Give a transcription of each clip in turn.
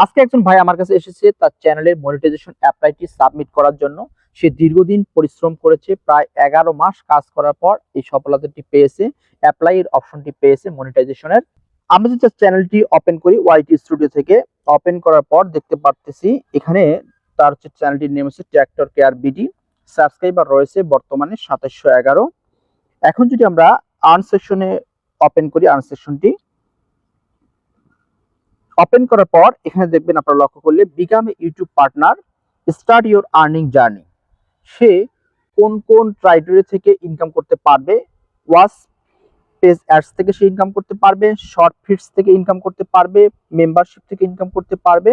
আজকে একজন ভাই আমার কাছে এসেছে তার চ্যানেলের মনিটাইজেশন অ্যাপ্লাইটি সাবমিট করার জন্য। সে দীর্ঘদিন পরিশ্রম করেছে, প্রায় 11 মাস কাজ করার পর এই সফলতাটি পেয়েছে, অ্যাপ্লাই এর অপশনটি পেয়েছে মনিটাইজেশনের। আমরা যদি তার চ্যানেলটি ওপেন করি ওয়াইটি স্টুডিও থেকে, ওপেন করার পর দেখতে পারতেছি এখানে তার হচ্ছে চ্যানেলটির নেম হচ্ছে ট্র্যাক্টর কেয়ার বিডি। সাবস্ক্রাইবার রয়েছে বর্তমানে 2711। এখন যদি আমরা আর্ন সেকশনে ওপেন করি, আর্ন সেকশনটি ওপেন করার পর এখানে দেখবেন, আপনারা লক্ষ্য করলে become a YouTube partner, start your earning journey. সে কোন কোন ক্রাইটেরিয়া থেকে ইনকাম করতে পারবে? ওয়াচ পেজ অ্যাডস থেকে সে ইনকাম করতে পারবে, শর্ট ফিডস থেকে ইনকাম করতে পারবে, মেম্বারশিপ থেকে ইনকাম করতে পারবে,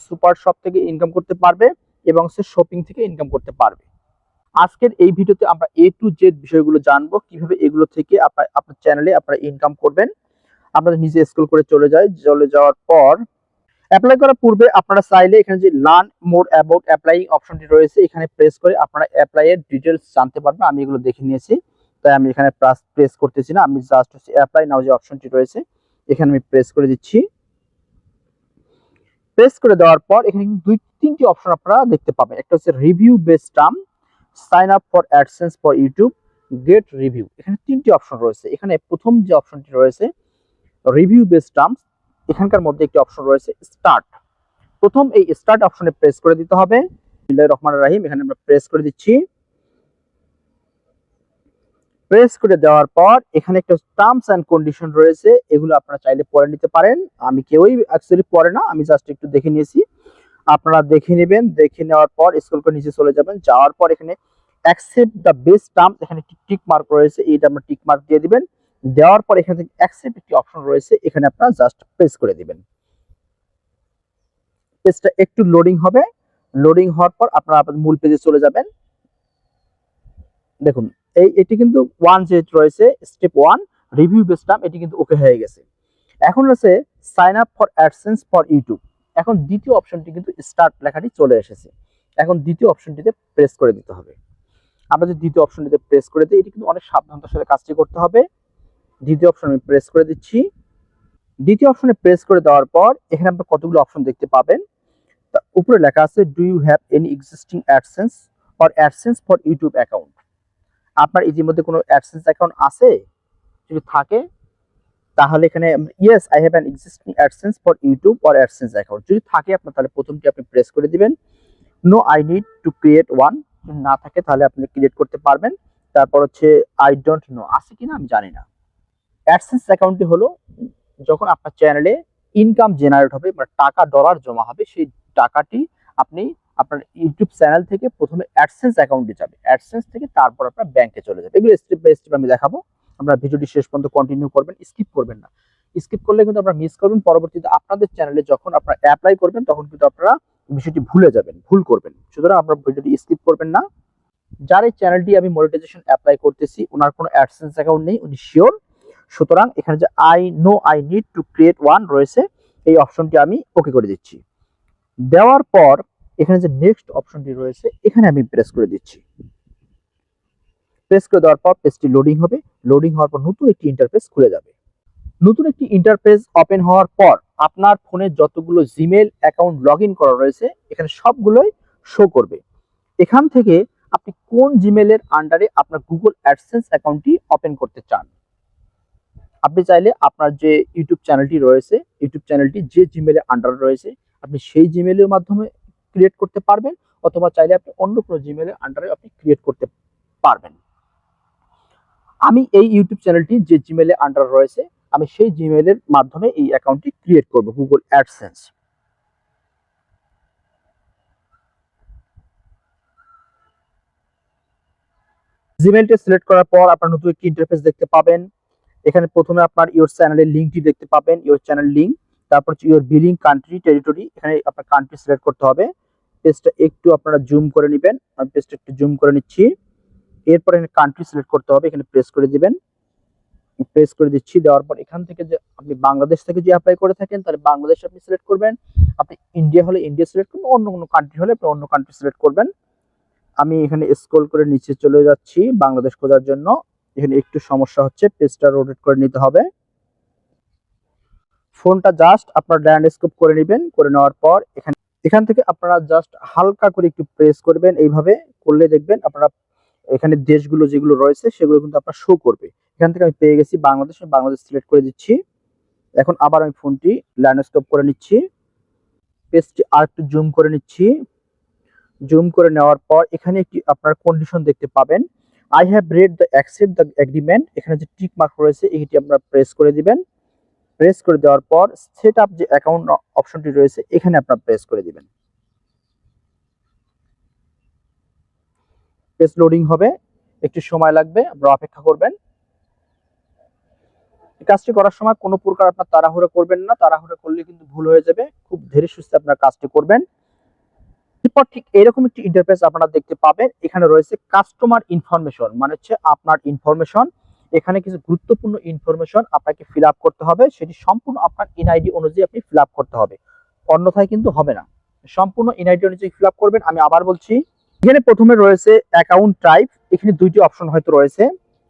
সুপার শপ থেকে ইনকাম করতে পারবে এবং সে শপিং থেকে ইনকাম করতে পারবে। আজকের এই ভিডিওতে আমরা এ টু জেড বিষয়গুলো জানবো, কিভাবে এগুলো থেকে আপনার চ্যানেলে আপনারা ইনকাম করবেন। আপনাদের নিজে স্ক্রল করে চলে যাওয়ার পর অ্যাপ্লাই করার পূর্বে আপনারা চাইলে এখানে যে লার্ন মোর অ্যাবাউট অ্যাপ্লাইং অপশনটি রয়েছে এখানে প্রেস করে আপনারা অ্যাপ্লাই এর ডিটেইলস জানতে পারবেন। আমি এগুলো দেখে নিয়েছি, তাই আমি এখানে প্রেস করতেছি না, আমি জাস্ট হচ্ছে অ্যাপ্লাই নাও যে অপশনটি রয়েছে এখানে আমি প্রেস করে দিচ্ছি। প্রেস করে দেওয়ার পর এখানে কিন্তু তিনটি অপশন আপনারা দেখতে পাবেন। একটা হচ্ছে review based term, sign up for AdSense for YouTube, get review. এখানে তিনটি অপশন রয়েছে। এখানে প্রথম যে অপশনটি রয়েছে রিভিউ বেসড টার্মস, এখানকার মধ্যে একটি অপশন রয়েছে স্টার্ট। প্রথম এই স্টার্ট অপশনে প্রেস করে দিতে হবে। বিসমিল্লাহির রহমানির রহিম, এখানে আমরা প্রেস করে দিচ্ছি। প্রেস করে দেওয়ার পর এখানে একটা টার্মস এন্ড কন্ডিশন রয়েছে, এগুলো আপনারা চাইলে পড়ে নিতে পারেন। আমি কেউই অ্যাকচুয়ালি পড়ে না, আমি জাস্ট একটু দেখে নিয়েছি, আপনারা দেখে নেবেন। দেখে নেওয়ার পর স্ক্রল করে নিচে চলে যাবেন, যাওয়ার পর এখানে অ্যাকসেপ্ট দ্য বেস্ট টার্মস, এখানে একটি টিক মার্ক রয়েছে, এইটা আমরা টিক মার্ক দিয়ে দিবেন। দেওয়ার পর এখানে অ্যাকসেপ্ট একটি অপশন রয়েছে, এখানে আপনারা জাস্ট প্রেস করে দিবেন। পেজটা একটু লোডিং হবে, লোডিং হওয়ার পর আপনারা আপনাদের মূল পেজে চলে যাবেন। দেখুন এটি কিন্তু ওয়ান যে রয়েছে স্টেপ 1 রিভিউ বেস টার্ম, এটি কিন্তু ওকে হয়ে গেছে। এখন রয়েছে sign up for AdSense for YouTube. এখন দ্বিতীয় অপশনটি কিন্তু স্টার্ট লেখাটি চলে এসেছে। এখন দ্বিতীয় অপশনটিতে প্রেস করে দিতে হবে। আমরা যদি দ্বিতীয় অপশনটিতে প্রেস করে দিই, এটি কিন্তু অনেক সাবধানতার সাথে কাজটি করতে হবে। দ্বিতীয় অপশন আমি প্রেস করে দিচ্ছি। দ্বিতীয় অপশনে প্রেস করে দেওয়ার পর এখানে আপনারা কতগুলো অপশন দেখতে পাবেন। উপরে লেখা আছে do you have any existing AdSense or AdSense for YouTube account. আপনার ইতিমধ্যে কোনো অ্যাডসেন্স অ্যাকাউন্ট আছে? যদি থাকে তাহলে এখানে yes I have an existing AdSense for YouTube or AdSense account. যদি থাকে আপনার, তাহলে প্রথমটি আপনি প্রেস করে দিবেন। No I need to create one, যদি না থাকে তাহলে আপনি ক্রিয়েট করতে পারবেন। তারপর হচ্ছে আই ডোন্ট নো, আছে কিনা আমি জানি না। অ্যাডসেন্স অ্যাকাউন্টটি হলো যখন আপনার চ্যানেলে ইনকাম জেনারেট হবে, মানে টাকা ডলার জমা হবে, সেই টাকাটি আপনি আপনার ইউটিউব চ্যানেল থেকে প্রথমে অ্যাডসেন্স অ্যাকাউন্টে যাবে, অ্যাডসেন্স থেকে তারপর আপনার ব্যাংকে চলে যাবে। এগুলো স্টেপ বাই স্টেপ আমি দেখাবো, আপনারা ভিডিওটি শেষ পর্যন্ত কন্টিনিউ করবেন, স্কিপ করবেন না। স্কিপ করলে কিন্তু আপনারা মিস করবেন, পরবর্তীতে আপনাদের চ্যানেলে যখন আপনারা অ্যাপ্লাই করবেন তখন কিন্তু আপনারা বিষয়টি ভুলে যাবেন, ভুল করবেন। সুতরাং আপনারা ভিডিওটি স্কিপ করবেন না। যার এই চ্যানেলটি আমি মনিটাইজেশন অ্যাপ্লাই করতেছি ওনার কোনো অ্যাডসেন্স অ্যাকাউন্ট নেই, উনি শিওর। সুতরাং এখানে যে I need to create one রয়েছে, এই অপশনটি আমি ওকে করে দিচ্ছি। দেওয়ার পর এখানে যে নেক্সট অপশনটি রয়েছে এখানে আমি প্রেস করে দিচ্ছি। প্রেস করে দেওয়ার পর পেজটি লোডিং হবে, লোডিং হওয়ার পর নতুন একটি ইন্টারফেস খুলে যাবে। নতুন একটি ইন্টারফেস ওপেন হওয়ার পর আপনার ফোনে যতগুলো জিমেল অ্যাকাউন্ট লগ ইন করা রয়েছে এখানে সবগুলোই শো করবে। এখান থেকে আপনি কোন জিমেলের আন্ডারে আপনার গুগল অ্যাডসেন্স অ্যাকাউন্টটি ওপেন করতে চান। আপনি চাইলে আপনার যে ইউটিউব চ্যানেলটি রয়েছে, ইউটিউব চ্যানেলটি যে জিমেলের আন্ডারে রয়েছে আপনি সেই জিমেলের মাধ্যমে ক্রিয়েট করতে পারবেন, অথবা চাইলে আপনি অন্য কোনো জিমেলের আন্ডারে আপনি ক্রিয়েট করতে পারবেন। আমি এই ইউটিউব চ্যানেলটি যে জিমেলের আন্ডারে রয়েছে আমি সেই জিমেলের মাধ্যমে এই অ্যাকাউন্টটি ক্রিয়েট করব, গুগল অ্যাডসেন্স। জিমেলটা সিলেক্ট করার পর আপনার নতুন একটি ইন্টারফেস দেখতে পাবেন। এখানে প্রথমে আপনার ইওর চ্যানেলের লিঙ্কটি দেখতে পাবেন, ইওর চ্যানেল লিঙ্ক। তারপর হচ্ছে ইওর বিলিং কান্ট্রি টেরিটরি, এখানে আপনার কান্ট্রি সিলেক্ট করতে হবে। পেজটা একটু আপনারা জুম করে নেবেন, আমি পেজটা একটু জুম করে নিচ্ছি। এরপর এখানে কান্ট্রি সিলেক্ট করতে হবে, এখানে প্রেস করে দিবেন। প্রেস করে দিচ্ছি। দেওয়ার পর এখান থেকে যে আপনি বাংলাদেশ থেকে যে অ্যাপ্লাই করে থাকেন তাহলে বাংলাদেশ আপনি সিলেক্ট করবেন, আপনি ইন্ডিয়া হলে ইন্ডিয়া সিলেক্ট করবেন, অন্য কোনো কান্ট্রি হলে আপনি অন্য কান্ট্রি সিলেক্ট করবেন। আমি এখানে স্ক্রল করে নিচে চলে যাচ্ছি বাংলাদেশ খোঁজার জন্য। এখানে একটু সমস্যা হচ্ছে, পেজটা রোটেট করে নিতে হবে। ফোনটা জাস্ট আপনার ল্যান্ডস্কেপ করে নেবেন, করে নেওয়ার পর এখান থেকে আপনারা জাস্ট হালকা করে একটু প্রেস করবেন। এইভাবে করলে দেখবেন আপনারা এখানে দেশগুলো যেগুলো রয়েছে সেগুলো কিন্তু আপনার শো করবে। এখান থেকে আমি পেয়ে গেছি বাংলাদেশ, বাংলাদেশ সিলেক্ট করে দিচ্ছি। এখন আবার আমি ফোনটি ল্যান্ডস্কেপ করে নিচ্ছি, পেজটি আর একটু জুম করে নিচ্ছি। জুম করে নেওয়ার পর এখানে একটি আপনার কন্ডিশন দেখতে পাবেন, I have read the accept the agreement. এখানে যে টিক মার্ক রয়েছে এটি আপনারা প্রেস করে দিবেন। প্রেস করে দেওয়ার পর সেট আপ যে অ্যাকাউন্ট অপশনটি রয়েছে এখানে আপনারা প্রেস করে দিবেন। পেজ লোডিং হবে, একটু সময় লাগবে, আপনারা অপেক্ষা করবেন। এই কাজটি করার সময় কোনো প্রকার আপনার তাড়াহুড়ো করবেন না, তাড়াহুড়ো করলে কিন্তু ভুল হয়ে যাবে। খুব ধীরে সুস্থে আপনার কাজটি করবেন। এরপর ঠিক এরকম একটি ইন্টারফেস আপনারা দেখতে পাবেন। এখানে রয়েছে কাস্টমার ইনফরমেশন, মানে হচ্ছে আপনার ইনফরমেশন। এখানে কিছু গুরুত্বপূর্ণ ইনফরমেশন আপনাকে ফিল আপ করতে হবে, সেটি সম্পূর্ণ আপনার এনআইডি অনুযায়ী আপনি ফিল আপ করতে হবে, অন্যথায় কিন্তু হবে না। সম্পূর্ণ এনআইডি অনুযায়ী ফিল আপ করবেন। আমি আবার বলছি, এখানে প্রথমে রয়েছে অ্যাকাউন্ট টাইপ, এখানে দুইটি অপশন হয়তো রয়েছে,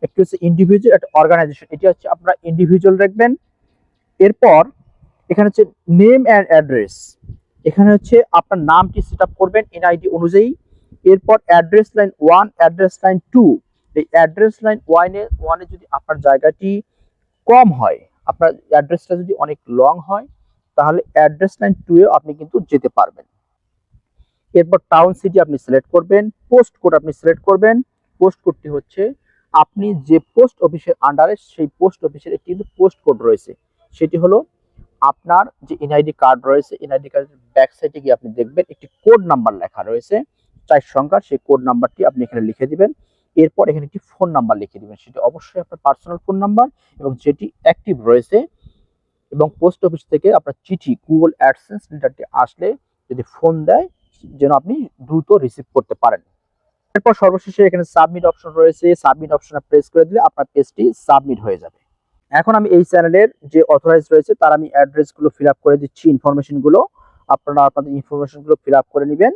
একটি হচ্ছে ইন্ডিভিজুয়াল, একটা অর্গানাইজেশন। এটি হচ্ছে আপনারা ইন্ডিভিজুয়াল রাখবেন। এরপর এখানে হচ্ছে নেম অ্যান্ড অ্যাড্রেস, এখানে হচ্ছে আপনার নামটি সেট আপ করবেন এনআইডি অনুযায়ী। এরপর অ্যাড্রেস লাইন 1, অ্যাড্রেস লাইন 2। এই অ্যাড্রেস লাইন 1 এ যদি আপনার জায়গাটি কম হয়, আপনার অ্যাড্রেসটা যদি অনেক লং হয়, তাহলে অ্যাড্রেস লাইন 2 এ আপনি কিন্তু যেতে পারবেন। এরপর টাউন সিটি আপনি সিলেক্ট করবেন, পোস্ট কোড আপনি সিলেক্ট করবেন। পোস্ট কোডটি হচ্ছে আপনি যে পোস্ট অফিসের আন্ডারে সেই পোস্ট অফিসের একটি কিন্তু পোস্ট কোড রয়েছে, সেটি হলো আপনার যে এনআইডি কার্ড রয়েছে, এনআইডি কার্ডের ব্যাক সাইডে গিয়ে আপনি দেখবেন একটি কোড নাম্বার লেখা রয়েছে 4 সংখ্যার, সেই কোড নাম্বারটি আপনি এখানে লিখে দিবেন। এরপর এখানে একটি ফোন নাম্বার লিখে দিবেন, সেটি অবশ্যই আপনার পার্সোনাল ফোন নাম্বার এবং যেটি অ্যাক্টিভ রয়েছে। এবং পোস্ট অফিস থেকে আপনার চিঠি গুগল অ্যাডসেন্স লিটারটি আসলে যদি ফোন দেয়, যেন আপনি দ্রুত রিসিভ করতে পারেন। এরপর সর্বশেষে এখানে সাবমিট অপশন রয়েছে, সাবমিট অপশনে প্রেস করে দিলে আপনার পেজটি সাবমিট হয়ে যাবে। এখন আমি এই চ্যানেলের যে অথরাইজ রয়েছে তার আমি অ্যাড্রেস গুলো ফিল আপ করে দিচ্ছি, ইনফরমেশন গুলো আপনারা আপনাদের ইনফরমেশন গুলো ফিল আপ করে নেবেন।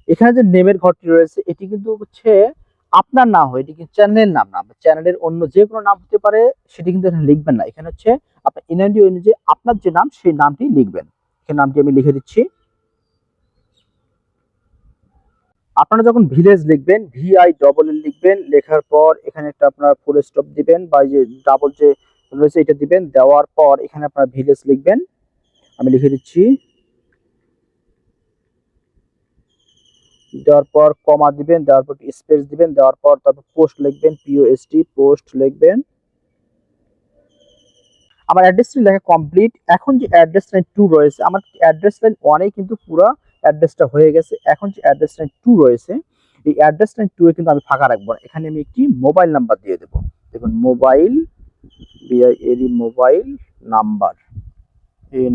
এখানে যে নেমের ঘরটি রয়েছে এটি কিন্তু হচ্ছে আপনার নাম হয়, এটি কিন্তু চ্যানেলের নাম না, চ্যানেলের অন্য যে কোনো নাম হতে পারে, সেটি কিন্তু এখানে লিখবেন না। এখানে হচ্ছে আপনার এনআইডি অনুযায়ী আপনার যে নাম সেই নামটি লিখবেন। এখানে নামটি আমি লিখে দিচ্ছি। আপনারা যখন ভিলেজ লিখবেন, VILL লিখবেন, লেখার পর এখানে একটা আপনার ফুল স্টপ দিবেন বা যে ডাবল যে রয়েছে এটা দিবেন। দেওয়ার পর এখানে আপনার ভিলেজ লিখবেন, আমি লিখে দিচ্ছি। দেওয়ার পর কমা দিবেন, দেওয়ার পর স্পেস দিবেন, দেওয়ার পর তারপর পোস্ট লিখবেন, POST পোস্ট লিখবেন। আমার অ্যাড্রেসটি লেখা কমপ্লিট। এখন যে অ্যাড্রেস লাইন 2 রয়েছে, আমার অ্যাড্রেস লাইন 1 এ কিন্তু পুরো অ্যাড্রেসটা হয়ে গেছে। এখন যে অ্যাড্রেস লাইন 2 রয়েছে, এই অ্যাড্রেস লাইন 2 এ কিন্তু আমি ফাঁকা রাখবো না। এখানে আমি একটি মোবাইল নাম্বার দিয়ে দেব। দেখুন mobile, BILE mobile number,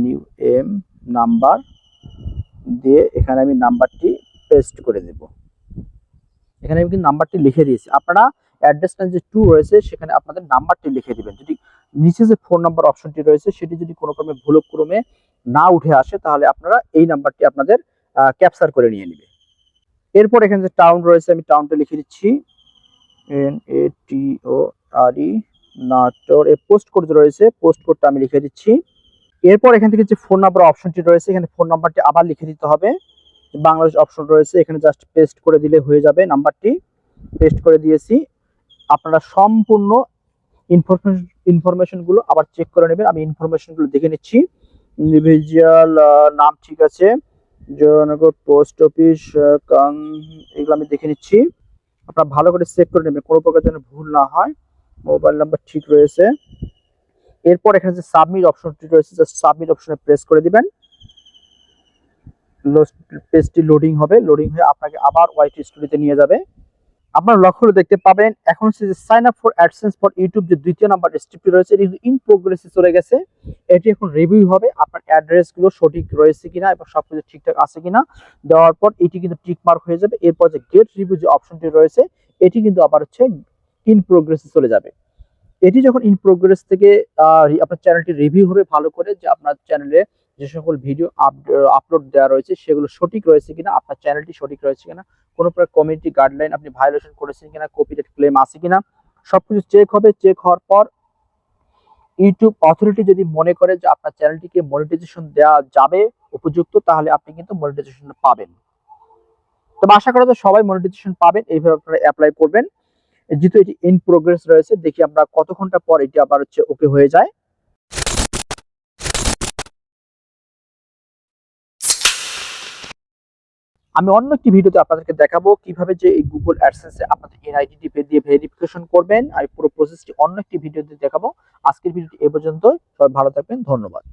NUM number দিয়ে এখানে আমি নাম্বারটি পেস্ট করে দেব। এখানে আমি কিন্তু নাম্বারটি লিখে দিয়েছি। আপনারা অ্যাড্রেস লাইন যে 2 রয়েছে সেখানে আপনাদের নাম্বারটি লিখে দিবেন। যদি নিচে যে ফোন নাম্বার অপশনটি রয়েছে সেটি যদি কোনো ক্রমে ভুলক্রমে না উঠে আসে, তাহলে আপনারা এই নাম্বারটি আপনাদের ক্যাপচার করে নিয়ে নেবে। এরপর এখানে যে টাউন রয়েছে আমি টাউনটা লিখে দিচ্ছি, NATORE নাটোর। এই পোস্ট কোড রয়েছে, পোস্ট কোডটা আমি লিখে দিচ্ছি। এরপর এখান থেকে যে ফোন নাম্বার অপশনটি রয়েছে এখানে ফোন নাম্বারটি আবার লিখে দিতে হবে। বাংলাদেশ অপশন রয়েছে, এখানে জাস্ট পেস্ট করে দিলে হয়ে যাবে। নাম্বারটি পেস্ট করে দিয়েছি। আপনারা সম্পূর্ণ ইনফরমেশনগুলো আবার চেক করে নেবেন। আমি ইনফরমেশনগুলো দেখে নিচ্ছি। ইন্ডিভিজুয়াল নাম ঠিক আছে, জয়নগর পোস্ট অফিস, এগুলো আমি দেখে নিচ্ছি। আপনারা ভালো করে চেক করে নেবেন, কোনো প্রকার যেন ভুল না হয়। মোবাইল নাম্বার ঠিক রয়েছে। এরপর এখানে যে সাবমিট অপশনটি রয়েছে, জাস্ট সাবমিট অপশনে প্রেস করে দিবেন। পেজটি লোডিং হবে, লোডিং হয়ে আপনাকে আবার ওয়াইটি স্টুডিওতে নিয়ে যাবে। আপনারা লক্ষ্য করে দেখতে পাবেন এখন হচ্ছে যে sign up for AdSense for YouTube যে দ্বিতীয় নাম্বার স্টেপটি রয়েছে এটি ইন প্রোগ্রেসে চলে গেছে। এটি এখন রিভিউ হবে, আপনার অ্যাড্রেসগুলো সঠিক রয়েছে কিনা এবং সবকিছু ঠিকঠাক আছে কিনা। দেওয়ার পর এটি কিন্তু টিক মার্ক হয়ে যাবে। এরপর যে গেট রিভিউ যে অপশনটি রয়েছে এটি কিন্তু আবার হচ্ছে ইন প্রোগ্রেসে চলে যাবে। এটি যখন ইন প্রোগ্রেস থেকে আপনার চ্যানেলটি রিভিউ হবে ভালো করে, যে আপনার চ্যানেলে যে সকল ভিডিও আপলোড দেওয়া রয়েছে সেগুলো সঠিক রয়েছে কিনা, আপনার চ্যানেলটি সঠিক রয়েছে কিনা, কোনো প্রকার কমিউনিটি গাইডলাইন আপনি ভায়োলেশন করেছেন কিনা, কপিরাইট ক্লেম আছে কিনা, সবকিছু চেক হবে। চেক হওয়ার পর ইউটিউব অথরিটি যদি মনে করে যে আপনার চ্যানেলটিকে মনিটাইজেশন দেওয়া যাবে উপযুক্ত, তাহলে আপনি কিন্তু মনিটাইজেশন পাবেন। তবে আশা করা যায় সবাই মনিটাইজেশন পাবেন, এইভাবে আপনারা অ্যাপ্লাই করবেন। যেহেতু এটি ইন প্রোগ্রেস রয়েছে, দেখি আমরা কত ঘন্টা পর এটি আবার ওকে হয়ে যায়। আমি অন্য একটি ভিডিওতে আপনাদেরকে দেখাবো কিভাবে যে এই গুগল অ্যাডসেন্সে আপনাদের এনআইডি দিয়ে ভেরিফিকেশন করবেন। আমি পুরো প্রসেসটি অন্য একটি ভিডিওতে দেখাবো। আজকের ভিডিওটি এ পর্যন্ত। সবাই ভালো থাকবেন, ধন্যবাদ।